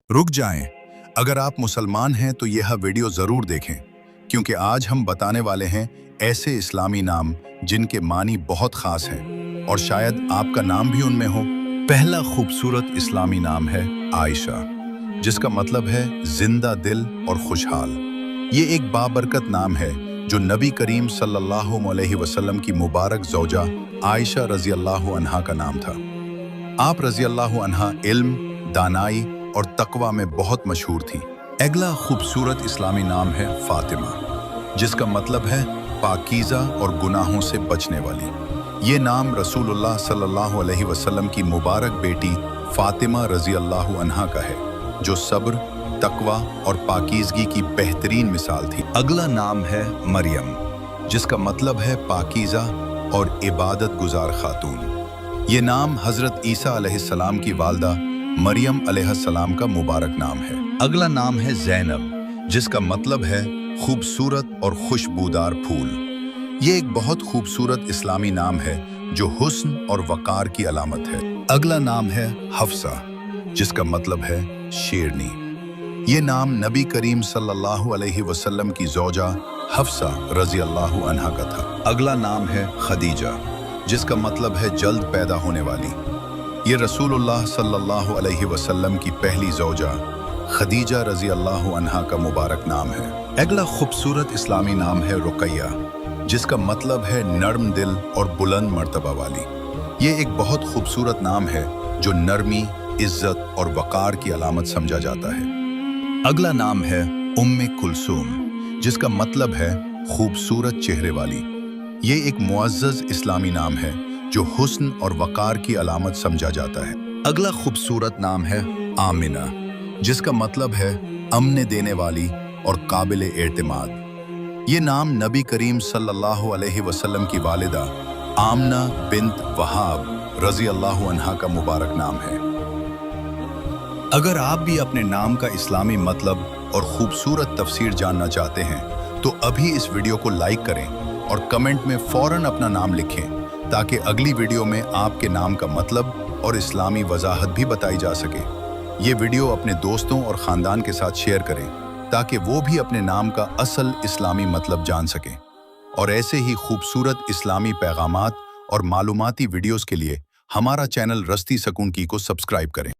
रुक जाएं। अगर आप मुसलमान हैं तो यह वीडियो ज़रूर देखें, क्योंकि आज हम बताने वाले हैं ऐसे इस्लामी नाम जिनके मानी बहुत ख़ास हैं और शायद आपका नाम भी उनमें हो। पहला खूबसूरत इस्लामी नाम है आयशा, जिसका मतलब है जिंदा दिल और खुशहाल। ये एक बाबरकत नाम है जो नबी करीम सल्लल्लाहु अलैहि वसल्लम की मुबारक ज़ौजा आयशा रज़ी अल्लाहु अन्हा का नाम था। आप रज़ी अल्लाहु अन्हा इल्म, दानाई और तकवा में बहुत मशहूर थी। अगला खूबसूरत इस्लामी नाम है फातिमा, जिसका मतलब है पाकीज़ा और गुनाहों से बचने वाली। ये नाम रसूलुल्लाह सल्लल्लाहु अलैहि वसल्लम की मुबारक बेटी फातिमा रज़ी अल्लाहु अन्हा का है, जो सब्र, तकवा और पाकीज़गी की बेहतरीन मिसाल थी। अगला नाम है मरियम, जिसका मतलब है पाकीज़ा और इबादत गुजार खातून। ये नाम हज़रत ईसा अलैहिस्सलाम की वालदा मरियम अलैहिस्सलाम का मुबारक नाम है। अगला नाम है ज़ैनब, जिसका मतलब है खूबसूरत और खुशबूदार फूल। ये एक बहुत खूबसूरत इस्लामी नाम है जो हुस्न और वक़ार की अलामत है। अगला नाम है हफ्सा, जिसका मतलब है शेरनी। ये नाम नबी करीम सल्लल्लाहु अलैहि वसल्लम की ज़ौजा हफ्सा रज़ी अल्लाहु अन्हा का था। अगला नाम है खदीजा, जिसका मतलब है जल्द पैदा होने वाली। ये रसूलुल्लाह सल्लल्लाहु अलैहि वसल्लम की पहली ज़ौजा खदीजा रज़ी अल्लाहु अन्हा का मुबारक नाम है। अगला खूबसूरत इस्लामी नाम है रुक़ैया, जिसका मतलब है नर्म दिल और बुलंद मर्तबा वाली। ये एक बहुत खूबसूरत नाम है जो नरमी, इज़्ज़त और वक़ार की अलामत समझा जाता है। अगला नाम है उम्मे कुलसूम, जिसका मतलब है खूबसूरत चेहरे वाली। ये एक मुअज़्ज़ज़ इस्लामी नाम है जो हुस्न और वक़ार की अलामत समझा जाता है। अगला खूबसूरत नाम है आमिना, जिसका मतलब है अमन देने वाली और काबिल एतमाद। ये नाम नबी करीम सल्लल्लाहु अलैहि वसल्लम की वालिदा आमना बिन्त वहाब रज़ी अल्लाहु अन्हा का मुबारक नाम है। अगर आप भी अपने नाम का इस्लामी मतलब और खूबसूरत तफसीर जानना चाहते हैं तो अभी इस वीडियो को लाइक करें और कमेंट में फ़ौरन अपना नाम लिखें, ताकि अगली वीडियो में आपके नाम का मतलब और इस्लामी वजाहत भी बताई जा सके। ये वीडियो अपने दोस्तों और ख़ानदान के साथ शेयर करें ताकि वो भी अपने नाम का असल इस्लामी मतलब जान सकें। और ऐसे ही खूबसूरत इस्लामी पैगामात और मालूमाती वीडियोज़ के लिए हमारा चैनल रस्ती सकून की को सब्सक्राइब करें।